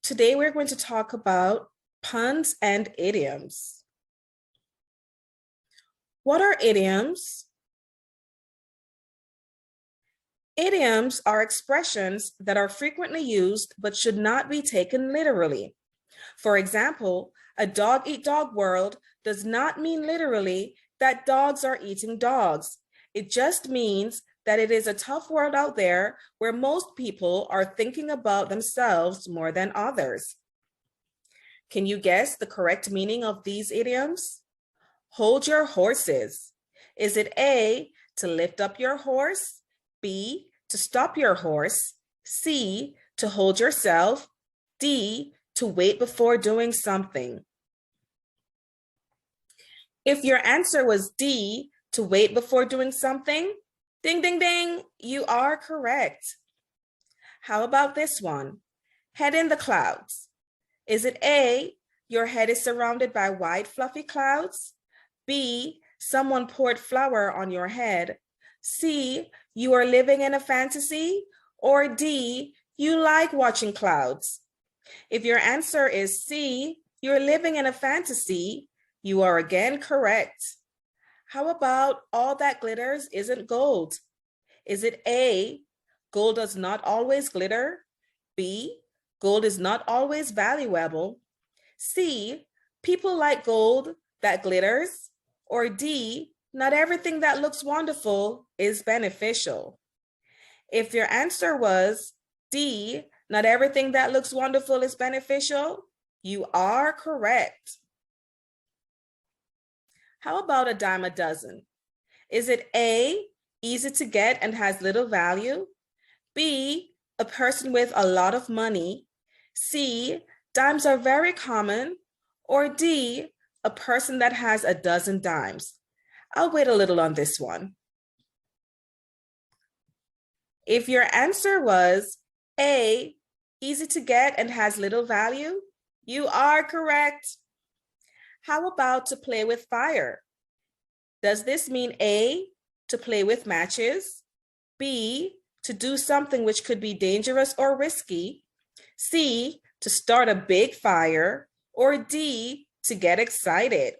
Today we're going to talk about puns and idioms. What are idioms? Idioms are expressions that are frequently used but should not be taken literally. For example, a dog-eat-dog world does not mean literally that dogs are eating dogs. It just means that it is a tough world out there where most people are thinking about themselves more than others. Can you guess the correct meaning of these idioms? Hold your horses. Is it A, to lift up your horse, B, to stop your horse, C, to hold yourself, D, to wait before doing something? If your answer was D, to wait before doing something, ding, ding, ding, you are correct. How about this one? Head in the clouds. Is it A, your head is surrounded by white fluffy clouds? B, someone poured flour on your head? C, you are living in a fantasy? Or D, you like watching clouds? If your answer is C, you're living in a fantasy, you are again correct. How about all that glitters isn't gold? Is it A, gold does not always glitter? B, gold is not always valuable? C, people like gold that glitters? Or D, not everything that looks wonderful is beneficial? If your answer was D, not everything that looks wonderful is beneficial, you are correct. How about a dime a dozen? Is it A, easy to get and has little value? B, a person with a lot of money? C, dimes are very common? Or D, a person that has a dozen dimes? I'll wait a little on this one. If your answer was A, easy to get and has little value, you are correct. How about to play with fire? Does this mean A, to play with matches? B, to do something which could be dangerous or risky? C, to start a big fire? Or D, to get excited?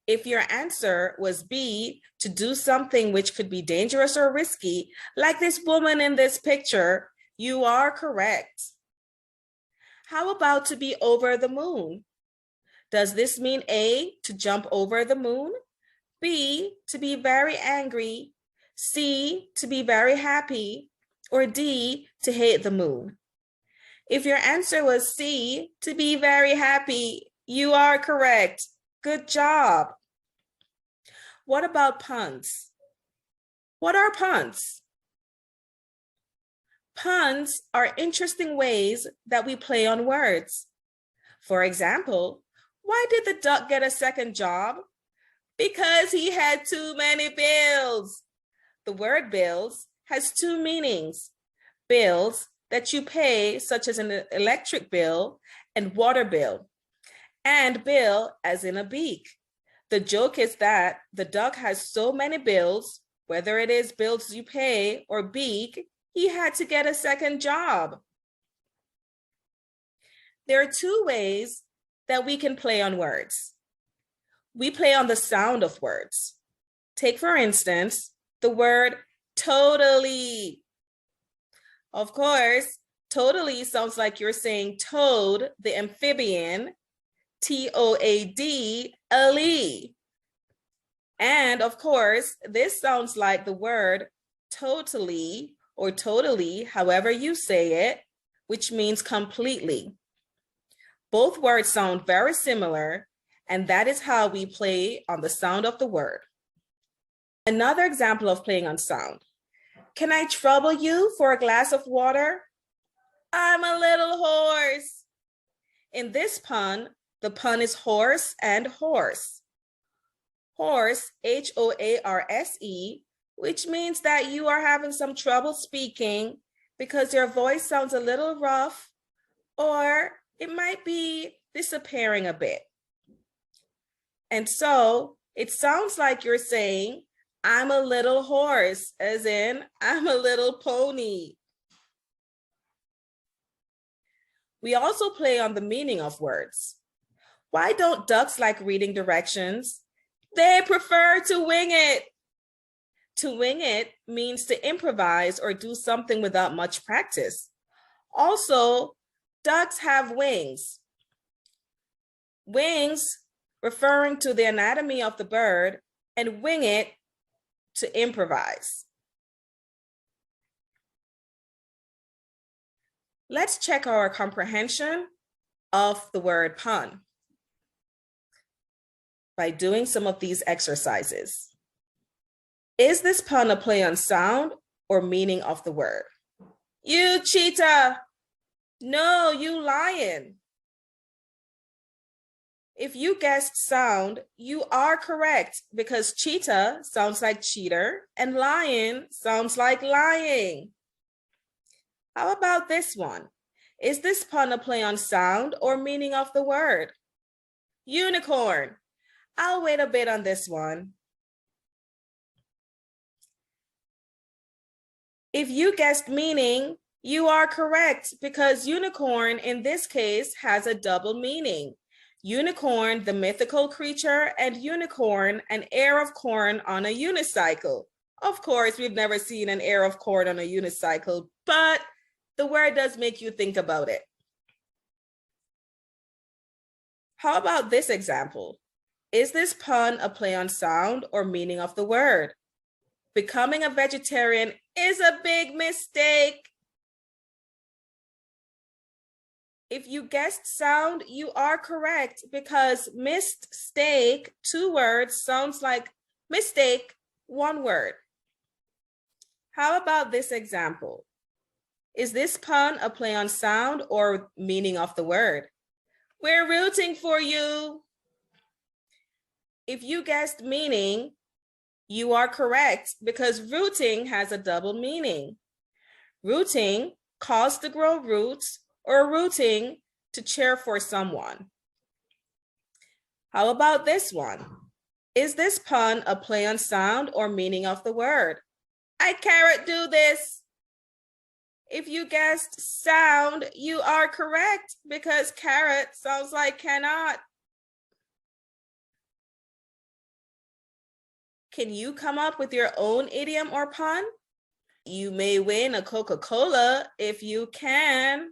If your answer was B, to do something which could be dangerous or risky, like this woman in this picture, you are correct. How about to be over the moon? Does this mean A, to jump over the moon? B, to be very angry? C, to be very happy? Or D, to hate the moon? If your answer was C, to be very happy, you are correct. Good job. What about puns? What are puns? Puns are interesting ways that we play on words. For example, why did the duck get a second job? Because he had too many bills. The word bills has two meanings. Bills that you pay, such as an electric bill and water bill, and bill as in a beak. The joke is that the duck has so many bills, whether it is bills you pay or beak, he had to get a second job. There are two ways that we can play on words. We play on the sound of words. Take, for instance, the word totally. Of course, totally sounds like you're saying toad, the amphibian, T-O-A-D-L-E. And of course, this sounds like the word totally or totally, however you say it, which means completely. Both words sound very similar, and that is how we play on the sound of the word. Another example of playing on sound. Can I trouble you for a glass of water? I'm a little horse. In this pun, the pun is horse and horse. Horse, H-O-A-R-S-E, which means that you are having some trouble speaking because your voice sounds a little rough, or it might be disappearing a bit. And so it sounds like you're saying, I'm a little horse, as in I'm a little pony. We also play on the meaning of words. Why don't ducks like reading directions? They prefer to wing it. To wing it means to improvise or do something without much practice. Also, ducks have wings. Wings referring to the anatomy of the bird, and wing it to improvise. Let's check our comprehension of the word pun by doing some of these exercises. Is this pun a play on sound or meaning of the word? You cheetah! No, you lion. If you guessed sound, you are correct because cheetah sounds like cheater and lion sounds like lying. How about this one? Is this pun a play on sound or meaning of the word? Unicorn. I'll wait a bit on this one. If you guessed meaning, you are correct because unicorn in this case has a double meaning. Unicorn, the mythical creature, and unicorn, an ear of corn on a unicycle. Of course, we've never seen an ear of corn on a unicycle, but the word does make you think about it. How about this example? Is this pun a play on sound or meaning of the word? Becoming a vegetarian is a big mistake. If you guessed sound, you are correct because missed steak, 2 words, sounds like mistake, 1 word. How about this example? Is this pun a play on sound or meaning of the word? We're rooting for you. If you guessed meaning, you are correct because rooting has a double meaning. Rooting, cause to grow roots, or rooting to cheer for someone. How about this one? Is this pun a play on sound or meaning of the word? I carrot do this. If you guessed sound, you are correct because carrot sounds like cannot. Can you come up with your own idiom or pun? You may win a Coca-Cola if you can.